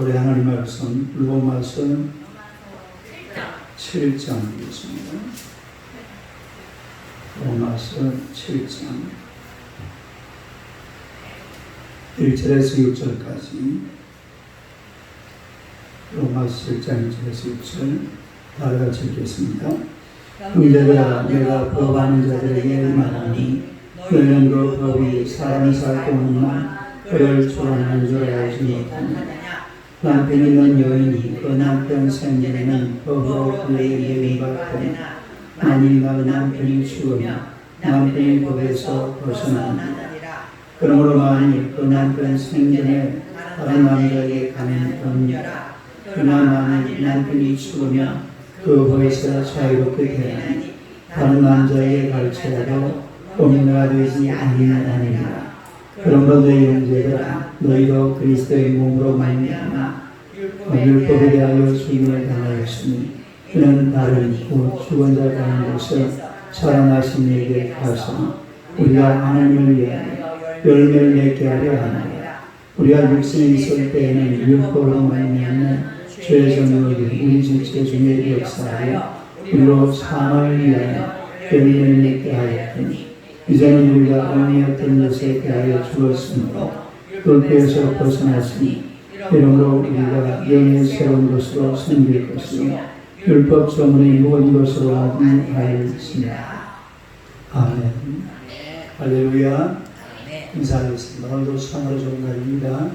우리 하나님 말씀, 로마서 7장이겠습니다. 로마서 7장 1절에서 6절까지 로마서 7장 1절에서 6절 다 같이 읽겠습니다. 형제들아 내가 법하는 자들에게 말하니 너희는 그 법이 사람이 살고 없나 그를 주관하는 줄 알지 못하느냐. 남편 있는 여인이 그 남편 생전에는 법으로 그에게 예비받거나 만일 그 남편이 죽으면 남편이 법에서 벗어나느니라. 그러므로 만일 그 남편 생전에 다른 남자에게 가면 법이라. 그러나 만일 남편이 죽으면 그 법에서 자유롭게 되나니 다른 남자에게 갈지라도 법무가 되지 아니하느니라. 그러므로 너희 형제들아 너희도 그리스도의 몸으로 말미암아 율법에 대하여 죽임을 당하였으니 이는 다른 죽은 자 가는 곳에 살아나신 이에게 가서 우리가 하나님을 위하여 열매를 맺게 하려 하느니라. 우리가 육신에 있을 때에는 율법으로 말미암아 죄의 정욕이 우리 지체 중에 역사하여 우리로 사망을 위하여 열매를 맺게 하였더니 이제는 우리가 아니었던 것에 대하여 죽었으므로 율법에서 벗어났으니 이러므로 우리가 영의 새로운 것으로 섬길 것이요 율법 소문의 무거운 것으로 하였습니다. 아멘. 할렐루야. 인사하겠습니다. 오늘도 참으로 좋은 날입니다.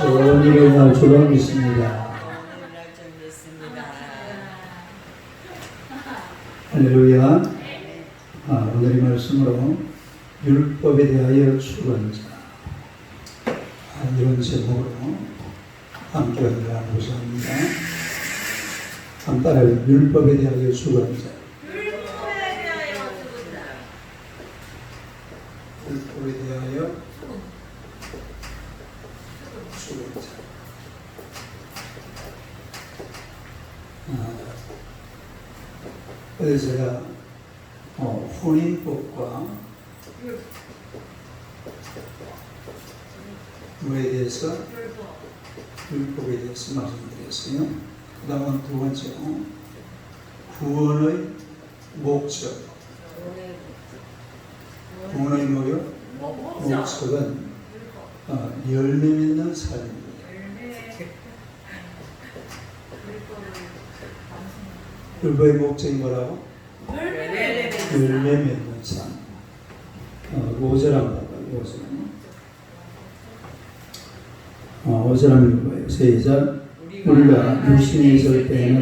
좋은 일을 날 줄로 믿습니다. 할렐루야. 오늘의 말씀으로 율법에 대하여 죽은 자 이런 제목으로 함께 나누고자 합니다. 한번 따라해요. 율법에 대하여 죽은 자. 율법에 대하여 죽은 자. 그래서 제가 혼인법과 뭐에 대해서 율법에 대해서 말씀드렸어요. 그 다음은 두 번째로 구원의 목적. 구원의 목적은 열매 맺는 삶입니다. 율법의 목적이 뭐라고? 열매 맺는 삶. 5절 한번 봐요. 5절 한번 읽어봐요. 시작. 우리가 육신에 있을 때에는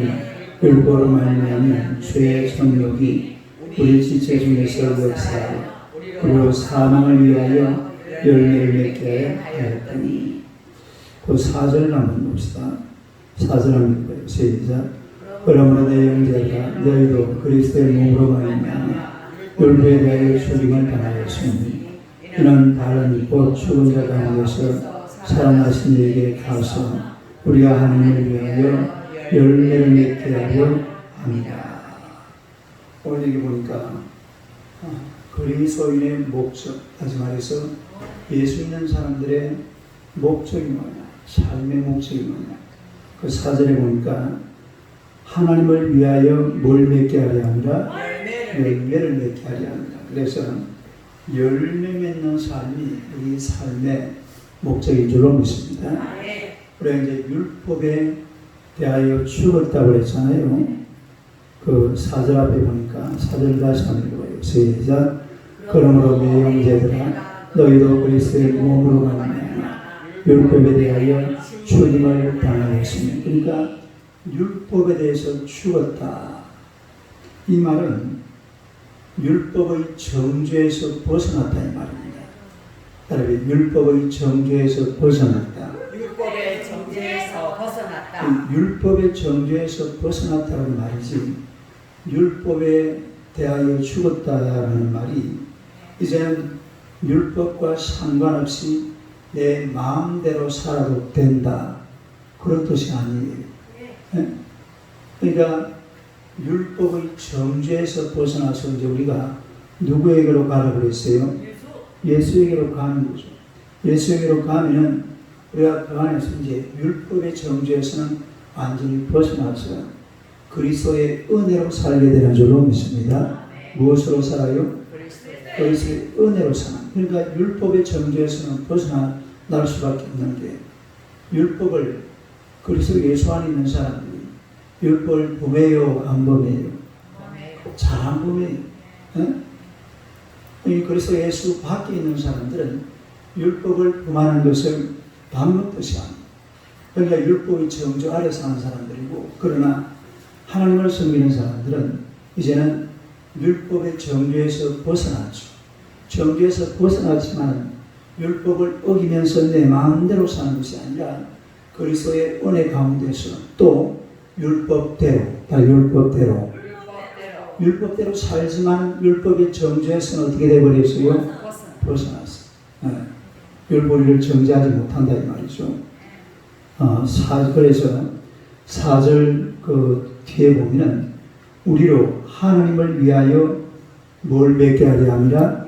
율법으로 말미암는 죄의 정욕이 우리 지체 중에서 역사하여 우리로 사망을 위하여 열매를 맺게 하였더니 그 4절을 한번 봅시다. 4절 한번 읽어봐요. 시작. 그러므로 내 형제들아 너희도 그리스도의 몸으로 말미암아 율법에 대하여 죽임을 당하였으니 이는 다른 곧 죽은 자 가운데서 살아나신 이에게 가서 우리가 하나님을 위하여 열매를 맺게 하려 합니다. 오늘 여기 보니까 그리스도인의 목적, 다시 말해서 예수 믿는 사람들의 목적이 뭐냐, 삶의 목적이 뭐냐. 그 4절에 보니까 하나님을 위하여 뭘 맺게 하려 합니다. 열매를 맺게 하려 합니다. 그래서 열매 맺는 삶이 우리 삶의 목적인 줄로 믿습니다. 우리가 이제 율법에 대하여 죽었다고 그랬잖아요. 그 4절 앞에 보니까 4절 다시 한번 읽어봐요. 시작. 그러므로 내 형제들아 너희도 그리스도의 몸으로 말미암아 율법에 대하여 죽임을 당하였으니, 그러니까 율법에 대해서 죽었다. 이 말은 율법의 정죄에서 벗어났다 이 말입니다. 따라서 율법의 정죄에서 벗어났다. 율법의 정죄에서 벗어났다. 율법의 정죄에서 벗어났다는 말이지 율법에 대하여 죽었다라는 말이 이제는 율법과 상관없이 내 마음대로 살아도 된다 그런 뜻이 아니에요. 네? 그러니까 율법의 정죄에서 벗어나서 이제 우리가 누구에게로 가라고 그랬어요? 예수에게로 가는 거죠. 예수에게로 가면은 우리가 그 안에서 이제 율법의 정죄에서는 완전히 벗어나서 그리스도의 은혜로 살게 되는 줄로 믿습니다. 무엇으로 살아요? 그리스도의 은혜로 사는. 그러니까 율법의 정죄에서는 벗어날 수밖에 없는 게, 율법을 그리스도 예수 안에 있는 사람들이 율법을 범해요, 안 범해요? 잘 안 범해요. 이 그리스도 예수 밖에 있는 사람들은 율법을 범하는 것을 밥 먹듯이 합니다. 그러니까 율법의 정죄 아래 사는 사람들이고, 그러나 하나님을 섬기는 사람들은 이제는 율법의 정죄에서 벗어났죠. 정죄에서 벗어났지만 율법을 어기면서 내 마음대로 사는 것이 아니라 그리스도의 은혜 가운데서 또 율법대로 살지만 율법의 정죄에서는 어떻게 되어버렸어요? 벗어났어요. 율법을 정죄하지 못한다 이 말이죠. 그래서 4절 그 뒤에 보면은 우리로 하나님을 위하여 뭘 맺게 하려 함이라?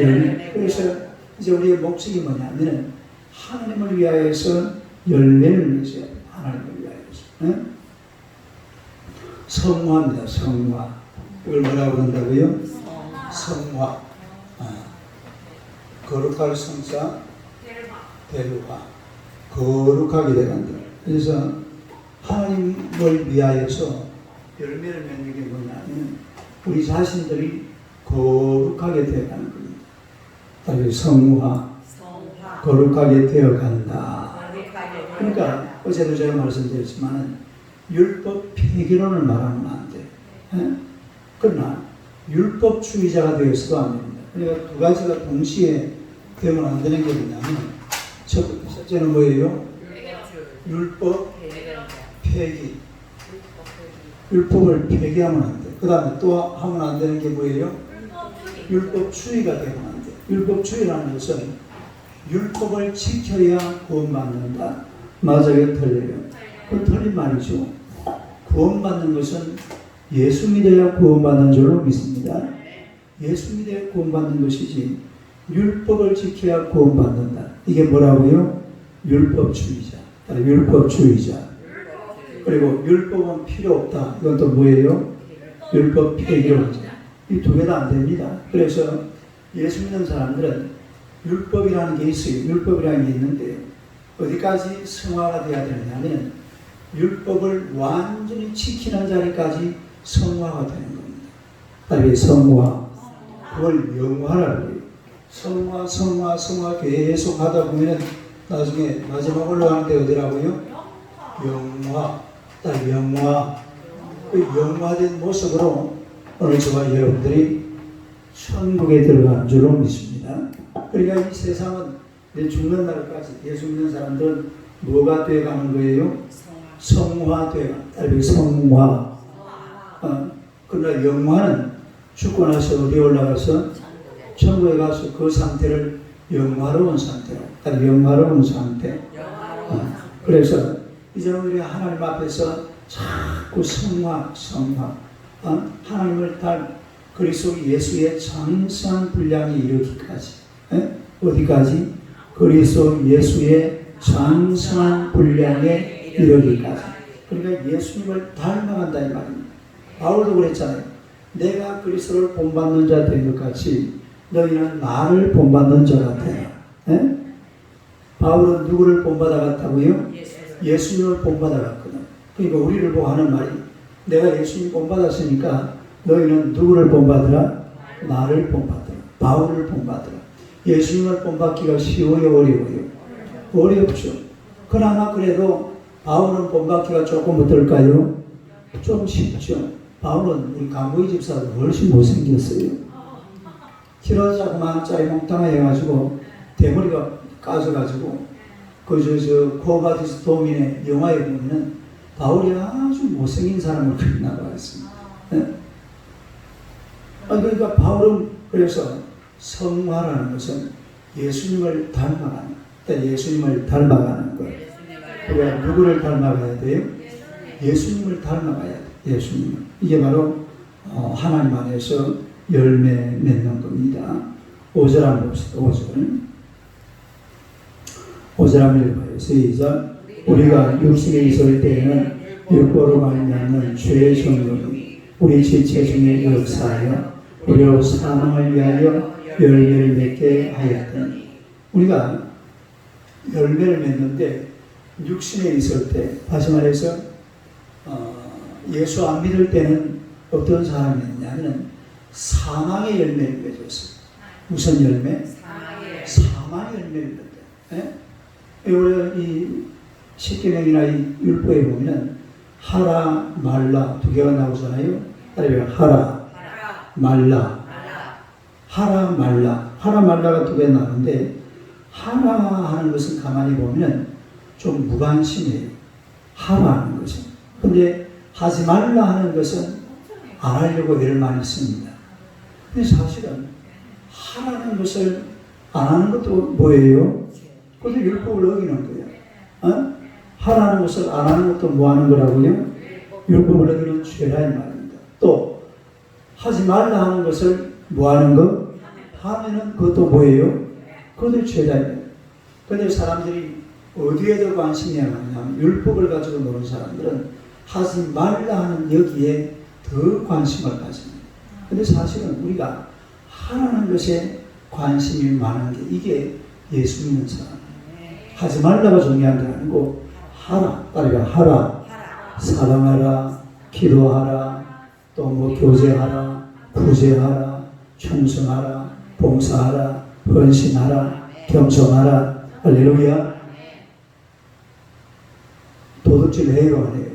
열매. 그래서 이제 우리의 목적이 뭐냐면은 하나님을 위하여서 열매를 맺어야 돼요. 하나님을 위하여서. 성화입니다. 성화. 이걸 뭐라고 그런다고요? 성화. 거룩할 성자 대루화. 거룩하게 돼간다. 그래서 하나님을 위하여서 열매를 맺는 게 뭐냐면 우리 자신들이 거룩하게 되어가는 겁니다. 다시 성화, 거룩하게 되어간다. 그러니까 어제도 제가 말씀드렸지만 율법 폐기론을 말하면 안 돼. 그러나 율법주의자가 되어서도 안 됩니다. 그러니까 두 가지가 동시에 되면 안 되는 게 뭐냐면 첫째는 뭐예요? 율법 폐기. 율법을 폐기하면 안 돼. 그 다음에 또 하면 안 되는 게 뭐예요? 율법주의가 되면 안 돼. 율법주의라는 것은 율법을 지켜야 구원받는다. 맞아요? 틀려요? 그건 틀린 말이죠. 구원받는 것은 예수 믿어야 구원받는 줄로 믿습니다. 예수 믿어야 구원받는 것이지 율법을 지켜야 구원받는다. 이게 뭐라고요? 율법주의자. 율법주의자. 그리고 율법은 필요 없다. 이건 또 뭐예요? 율법 폐기론자. 이 두 개 다 안 됩니다. 그래서 예수 믿는 사람들은 율법이라는 게 있어요. 율법이라는 게 있는데 어디까지 성화가 되어야 되느냐면 율법을 완전히 지키는 자리까지 성화가 되는 겁니다. 다른 성화. 그걸 영화라고 해요. 성화 계속 하다 보면 나중에 마지막 올라가는데 어디라고요? 영화. 그 영화된 모습으로 오늘 저와 여러분들이 천국에 들어가는 줄로 믿습니다. 그러니까 이 세상은 내 죽는 날까지 예수 믿는 사람들은 뭐가 되어가는 거예요? 성화되어가는. 성화. 그러나 영화는 죽고 나서 어디에 올라가서 천국에 가서 그 상태를 영화로운 상태로. 영화로운 상태. 그래서 이제 우리 하나님 앞에서 자꾸 성화. 하나님을 그리스도 예수의 장성한 분량에 이르기까지. 어디까지? 그리스도 예수의 장성한 분량에 이르기까지. 그러니까 예수님을 닮아간다 이 말입니다. 바울도 그랬잖아요. 내가 그리스도를 본받는 자 된 것 같이 너희는 나를 본받는 자가 되라. 바울은 누구를 본받아갔다고요? 예수님을 본받아갔거든. 그러니까 우리를 보고 하는 말이 내가 예수님 본받았으니까 너희는 누구를 본받으라? 나를 본받으라. 바울을 본받으라. 예수님을 본받기가 쉬워요? 어려워요? 어렵죠. 그러나 그래도 바울은 본받기가 조금 어떨까요? 좀 쉽죠. 바울은 우리 강보희 집사도 훨씬 못생겼어요. 키로 자그마한 몽땅하게 해가지고 대머리가 까져가지고 코바디스 도민의 영화에 보면은 바울이 아주 못생긴 사람을 그리 나와있습니다. 그러니까 바울은 그래서 성화라는 것은 예수님을 닮아가는 예수님을 닮아가는 거예요. 우리가 누구를 닮아가야 돼요? 예수님을 닮아가야 돼요. 예수님을. 이게 바로 하나님 안에서 열매 맺는 겁니다. 5절 한번 봅시다. 5절. 5절 한번 읽어봐요. 시작. 우리가 육신에 있을 때에는 율법으로 말미암는 죄의 정욕이 우리 지체 중에 역사하여 우리로 사망을 위하여 열매를 맺게 하였더니, 우리가 열매를 맺는데 육신에 있을 때, 다시 말해서 예수 안 믿을 때는 어떤 사람이었냐면 사망의 열매를 맺었어요. 무슨 열매? 사망의 열매를 맺었어요. 우리 이 십계명이나 이 율법에 보면 하라 말라 두 개가 나오잖아요. 하라 말라, 하라 말라, 하라 말라가 두 개 나오는데, 하라 하는 것은 가만히 보면 좀 무관심해요. 하라 하는 것은. 근데 하지 말라 하는 것은 안 하려고 애를 많이 씁니다. 근데 사실은 하라는 것을 안 하는 것도 뭐예요? 그것도 율법을 어기는 거예요. 하라는 것을 안 하는 것도 뭐 하는 거라고요? 율법을 어기는 죄라 이 말입니다. 또 하지 말라 하는 것을 뭐 하는 거? 하면은 그것도 뭐예요? 그것도 죄다. 그런데 사람들이 어디에 더 관심이 많냐면 율법을 가지고 노는 사람들은 하지 말라 하는 여기에 더 관심을 가집니다. 그런데 사실은 우리가 하라는 것에 관심이 많은 게 이게 예수 믿는 사람. 하지 말라가 중요한 게 아니고 하라, 따르가 하라, 사랑하라, 기도하라, 또 뭐 교제하라, 구제하라, 충성하라, 봉사하라, 헌신하라, 겸손하라. 할렐루야. 도둑질 해요, 안 해요?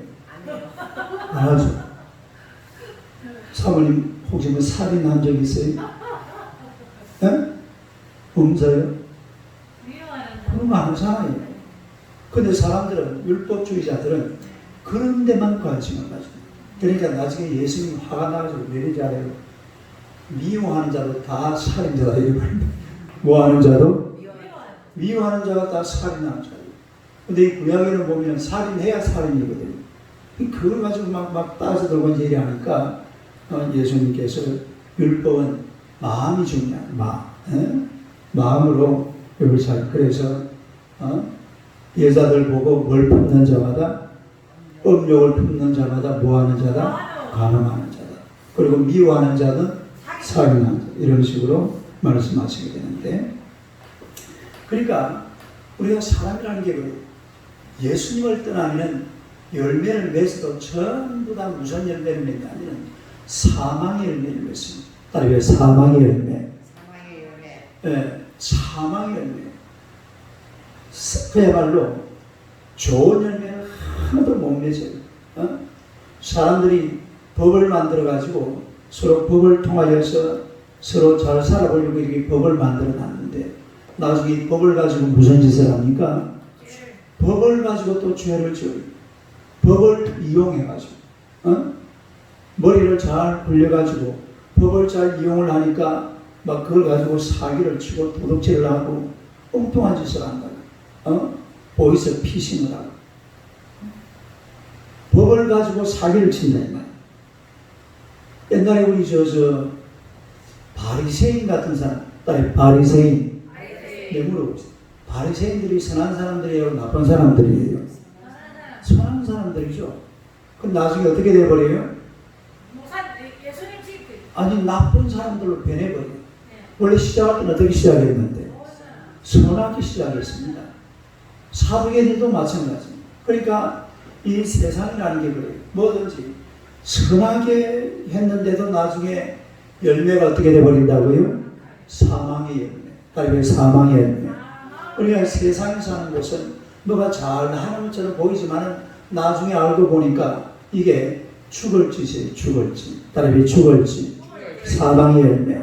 안 하죠. 사모님 혹시 뭐 살인한 적 있어요? 예? 없어요? 그럼 안 하잖아요. 근데 사람들은, 율법주의자들은 그런 데만 관심을 가지고, 그러니까 나중에 예수님 화가 나가지고 왜 이러지 않아요? 미워하는 자도 다 살인자다 이러거든요. 뭐 하는 자도? 미워하는 자가 다 살인하는 자예요. 근데 이 구약에는 보면 살인해야 살인이거든요. 그걸 가지고 막 따져들고 이제 이래 하니까 예수님께서 율법은 마음이 중요한 마음으로 여기 잘, 그래서 여자들 보고 뭘 품는 자마다, 음욕을 품는 자마다 뭐 하는 자다? 간음하는 자다. 그리고 미워하는 자는 살인하는 자. 이런 식으로 말씀하시게 되는데, 그러니까 우리가 사람이라는 게 예수님을 떠나면 열매를 맺어도 전부 다 무슨 열매를 맺냐면 사망의 열매를 맺습니다. 따르게 사망의 열매. 네, 사망의 열매. 그야말로 좋은 열매는 하나도 못 맺어요. 사람들이 법을 만들어가지고 서로 법을 통하여서 서로 잘 살아보려고 이렇게 법을 만들어 놨는데, 나중에 이 법을 가지고 무슨 짓을 합니까? 법을 가지고 또 죄를 지어요. 법을 이용해가지고, 머리를 잘 굴려가지고 법을 잘 이용을 하니까 막 그걸 가지고 사기를 치고 도둑질을 하고 엉뚱한 짓을 한다고. 보이스 피싱을 하고. 법을 가지고 사기를 친다 이 말이야. 옛날에 우리 바리새인 같은 사람, 바리새인. 네, 물어보세요. 바리새인들이 선한 사람들이에요, 나쁜 사람들이에요? 선한 사람들이죠. 그럼 나중에 어떻게 돼버려요? 아니, 나쁜 사람들로 변해버려요. 원래 시작할 때는 어떻게 시작했는데? 선하게 시작했습니다. 사도계들도 마찬가지입니다. 그러니까 이 세상이라는 게 그래요. 뭐든지 선하게 했는데도 나중에 열매가 어떻게 돼버린다고요? 사망의 열매. 그러니까 사망의 열매. 그러니까 세상에 사는 것은 너가 잘하는 것처럼 보이지만 나중에 알고 보니까 이게 죽을 짓이에요. 죽을 짓. 따라서 죽을 짓. 사망의 열매.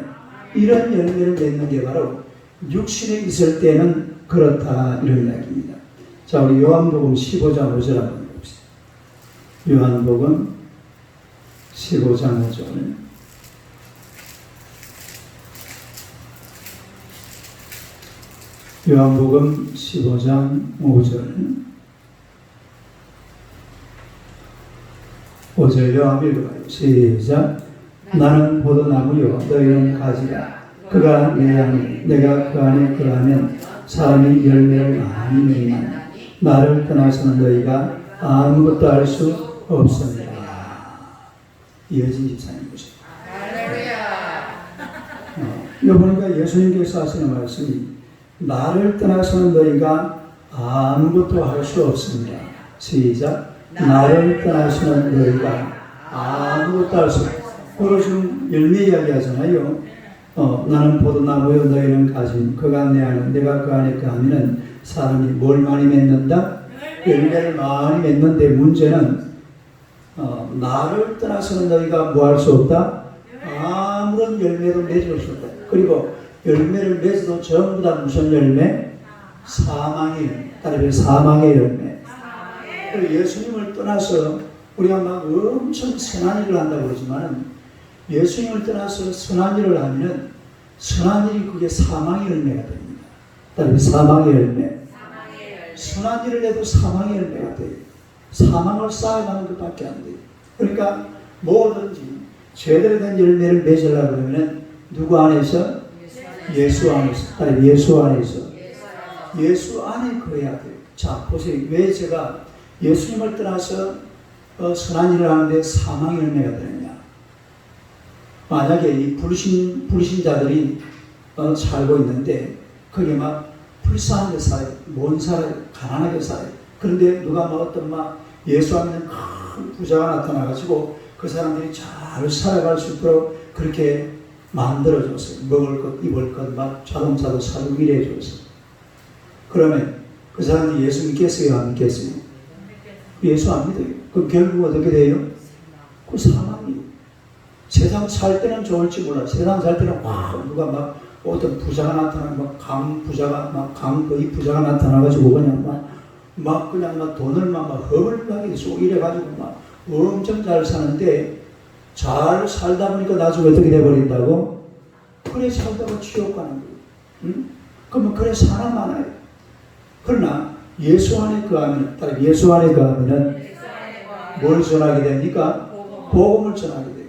이런 열매를 맺는 게 바로 육신에 있을 때는 그렇다, 이런 이야기입니다. 자, 우리 요한복음 15장 5절 한번 봅시다. 요한복음 15장 5절. 요한복음 15장 5절. 5절 요한 읽어봐요. 시작. 나는 포도나무요 너희는 가지라. 그가 내 안에 내가 그 안에 거하면 사람이 열매를 많이 맺나니 나를 떠나서는 너희가 아무것도 할 수 없습니다. 이어진 집사님 보세요. 이거 보니까 예수님께서 하시는 말씀이 나를 떠나서는 너희가 아무것도 할 수 없습니다. 시작. 나를 떠나서는 너희가 아무것도 할 수 없습니다. 그리고 지금 열매 이야기 하잖아요. 나는 포도나무요 너희는 가지 그가 내 안에 내가 그 안에 가면은 사람이 뭘 많이 맺는다? 열매를 많이 맺는데 문제는 나를 떠나서는 너희가 뭐 할 수 없다? 아무런 열매도 맺을 수 없다. 그리고 열매를 맺어도 전부 다 무슨 열매? 사망의 열매. 따라서 사망의 열매. 그리고 예수님을 떠나서 우리가 막 엄청 선한 일을 한다고 그러지만 예수님을 떠나서 선한 일을 하면 선한 일이 그게 사망의 열매가 됩니다. 따라서 사망의 열매. 선한 일을 해도 사망의 열매가 돼요. 사망을 쌓아가는 것밖에 안 돼요. 그러니까 뭐든지 제대로 된 열매를 맺으려고 하면 누구 안에서? 예수 안에서. 따라서 예수 안에서. 예수 안에 거해야 돼요. 자, 보세요. 왜 제가 예수님을 떠나서 선한 일을 하는데 사망의 열매가 되느냐. 만약에 이 불신자들이 살고 있는데 그게 막 불쌍하게 살아요. 못 살아요. 가난하게 살아요. 그런데 누가 뭐 어떤 막 예수 안 믿는 큰 부자가 나타나가지고 그 사람들이 잘 살아갈 수 있도록 그렇게 만들어줬어요. 먹을 것, 입을 것, 막 자동차도 사고 이래줬어요. 그러면 그 사람들이 예수 믿겠어요? 안 믿겠어요? 예수 안 믿어요. 그럼 결국 어떻게 돼요? 그 사망이에요. 세상 살 때는 좋을지 몰라. 세상 살 때는 와 누가 막 어떤 부자가 나타나면 막 강의 부자가 나타나가지고 그냥 막 돈을 막 허물나게 쏘 이래가지고 막 엄청 잘 사는데 잘 살다 보니까 나중에 어떻게 돼버린다고? 그래 살다가 지옥 가는 거예요. 응? 그러면 그래 사람 많아요. 그러나 예수 안에 거하면 예수 안에 거하면은 뭘 전하게 됩니까? 복음을 전하게 돼요.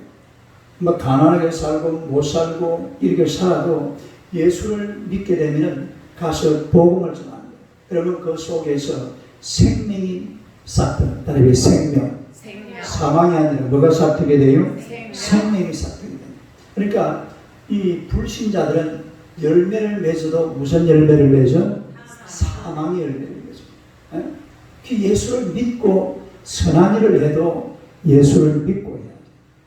막 가난하게 살고 못 살고 이렇게 살아도 예수를 믿게 되면은 가서 복음을 전하는 거예요. 여러분 그 속에서 생명이 싹트는 따라서 생명. 사망이 아니라 뭐가 싹트게 돼요? 생명이 싹트게 돼요. 그러니까 이 불신자들은 열매를 맺어도 무슨 열매를 맺어? 사망의 열매를 맺어. 예수를 믿고 선한 일을 해도 예수를 믿고 해야 돼.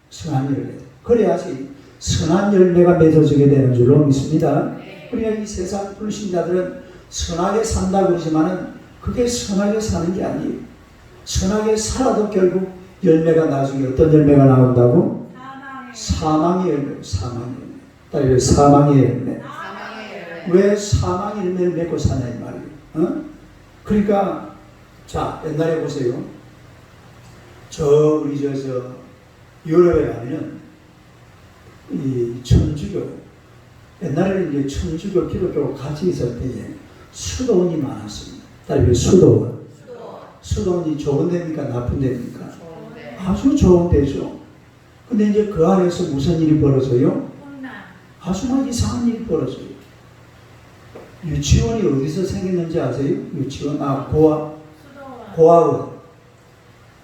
선한 일을 해도. 그래야지 선한 열매가 맺어지게 되는 줄로 믿습니다. 그러니까 이 세상 불신자들은 선하게 산다고 그러지만은 그게 선하게 사는 게 아니에요. 선하게 살아도 결국 열매가 나중에 어떤 열매가 나온다고? 사망의 열매. 사망의 열매. 따라서 사망의 열매. 왜 사망의 열매를 맺고 사냐 이 말이에요. 그러니까 자 옛날에 보세요. 우리 유럽에 가면은 이 천주교 옛날에는 이제 천주교 기독교 같이 있을 때에 수도원이 많았습니다. 따라서 수도원이 좋은 데입니까 나쁜 데입니까? 아주 좋은 데죠. 근데 이제 그 안에서 무슨 일이 벌어져요? 아주 막 이상한 일이 벌어져요. 유치원이 어디서 생겼는지 아세요? 유치원? 고아원.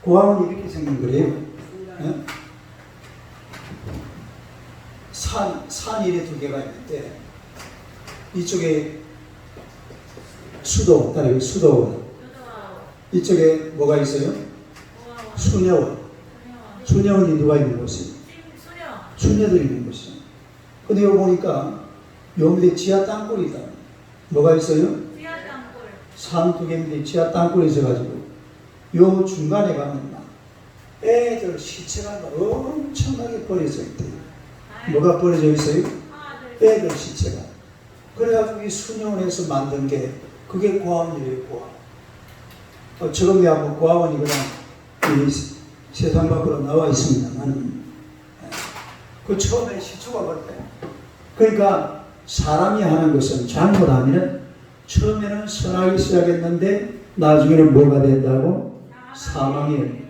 고아원이 이렇게 생긴 거래요. 네? 산 이래 두 개가 있는데 이쪽에 따라서 수도원. 이쪽에 뭐가 있어요? 수녀원. 수녀원이 누가 있는 곳이에요? 수녀들이 있는 곳이에요. 근데 여기 보니까 요 밑에 지하 땅굴이 있다. 뭐가 있어요? 산 두 개인데 지하 땅굴이 있어가지고 요 중간에 가면 애들 시체가 엄청나게 버려져 있대요. 뭐가 버려져 있어요? 애들 시체가. 그래가지고 이 수녀원에서 만든 게 그게 고아원이래요. 고아원. 지금 내가 고아원이 그냥 이 세상 밖으로 나와 있습니다만 그 처음에 시초가 그랬대요. 그러니까 사람이 하는 것은 잘못하면 처음에는 선하게 시작했는데 나중에는 뭐가 된다고?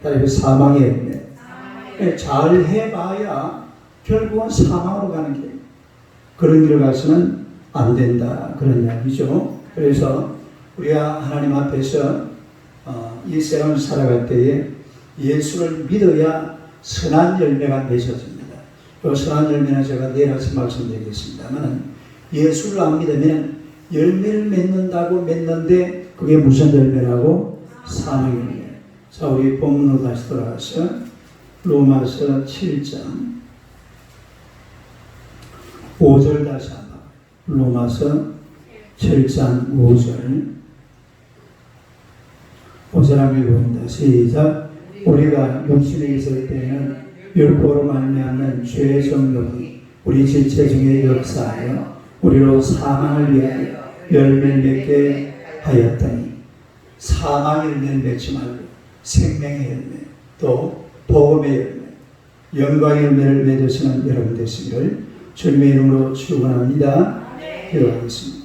따라서 사망의 열매. 잘 해봐야 결국은 사망으로 가는 길. 그런 길을 가서는 안 된다. 그런 이야기죠. 그래서 우리가 하나님 앞에서 이 세상을 살아갈 때에 예수를 믿어야 선한 열매가 맺어집니다. 그 선한 열매는 제가 내일 아침 말씀드리겠습니다만, 예수를 안 믿으면 열매를 맺는다고 맺는데 그게 무슨 열매라고? 사망 열매. 자, 우리 본문으로 다시 돌아가서 로마서 7장 5절 다시 한번. 로마서 7장 5절 한번 읽어봅니다. 시작. 우리가 육신에 있을 때는 율법으로 말미암는 죄의 정욕이 우리 지체 중에 역사하여 우리로 사망을 위하여 열매를 맺게 하였더니, 사망의 열매를 맺지 말고 생명의 열매, 또 복음의 열매, 영광의 열매를 맺으시는 여러분 되시기를 주님의 이름으로 축원합니다. 기도하겠습니다.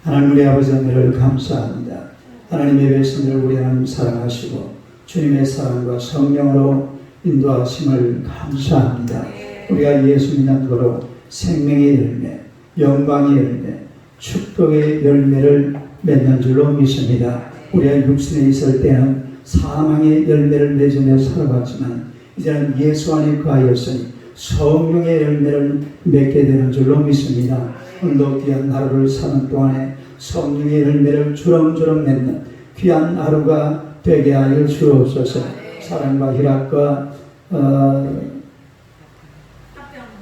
하나님 우리 아버지 은혜를 감사합니다. 하나님의 백성들을 우리 하나님 사랑하시고 주님의 사랑과 성령으로 인도하심을 감사합니다. 우리가 예수 믿는 거로 생명의 열매, 영광의 열매, 축복의 열매를 맺는 줄로 믿습니다. 우리가 육신에 있을 때는 사망의 열매를 맺으며 살아왔지만 이제는 예수 안에 거하였으니 성령의 열매를 맺게 되는 줄로 믿습니다. 오늘도 귀한 하루를 사는 동안에 성령의 열매를 주렁주렁 맺는 귀한 하루가 되게 하여 주옵소서. 사랑과 희락과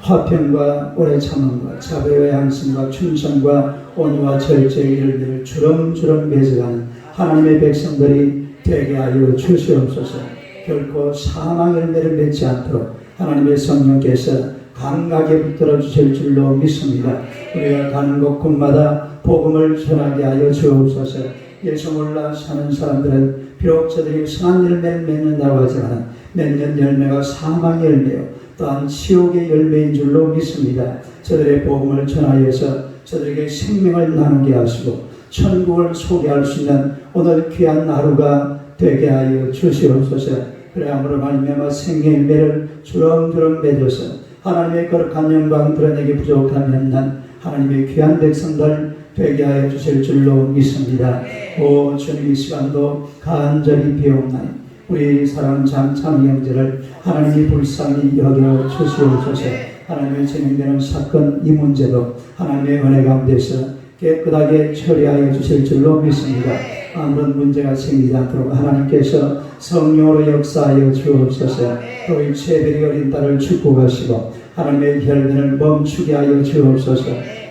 화평과 오래 참음과 자비와 양심과 충성과 온유와 절제의 열매를 주렁주렁 맺어가는 하나님의 백성들이 되게 하여 주시옵소서. 결코 사망 열매를 맺지 않도록 하나님의 성령께서 강하게 붙들어 주실 줄로 믿습니다. 우리가 가는 곳곳마다 복음을 전하게 하여 주옵소서. 예수 몰라 사는 사람들은 비록 저들이 선한 열매를 맺는다고 하지만 맺는 열매가 사망의 열매요, 또한 지옥의 열매인 줄로 믿습니다. 저들의 복음을 전하여서 저들에게 생명을 나누게 하시고 천국을 소개할 수 있는 오늘 귀한 하루가 되게 하여 주시옵소서. 그래야므로 말미암아 생명의 열매를 주렁주렁 맺어서 하나님의 거룩한 영광 드러내기 부족하면 난 하나님의 귀한 백성들 되게 하여 주실 줄로 믿습니다. 오 주님, 이 시간도 간절히 비옵나니 우리 사랑하는 장참 형제를 하나님이 불쌍히 여겨 주시옵소서. 하나님의 진행되는 사건 이 문제도 하나님의 은혜 가운데서 깨끗하게 처리하여 주실 줄로 믿습니다. 아무런 문제가 생기지 않도록 하나님께서 성령으로 역사하여 주옵소서. 또 이 최별이 어린 딸을 축복하시고 하나님의 혈변을 멈추게 하여 주옵소서.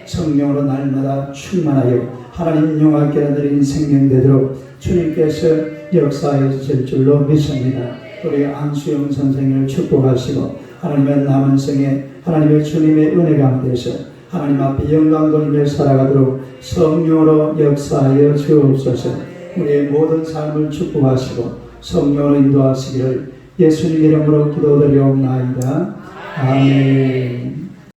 성령으로 날마다 충만하여 하나님 영화께 드린 생명 되도록 주님께서 역사하여 주실 줄로 믿습니다. 우리 안수영 선생님을 축복하시고 하나님의 남은 생에 하나님의 주님의 은혜 가운데서 하나님 앞에 영광 돌리며 살아가도록 성령으로 역사하여 주옵소서. 우리의 모든 삶을 축복하시고 성령으로 인도하시기를 예수님 이름으로 기도드리옵나이다. 아멘.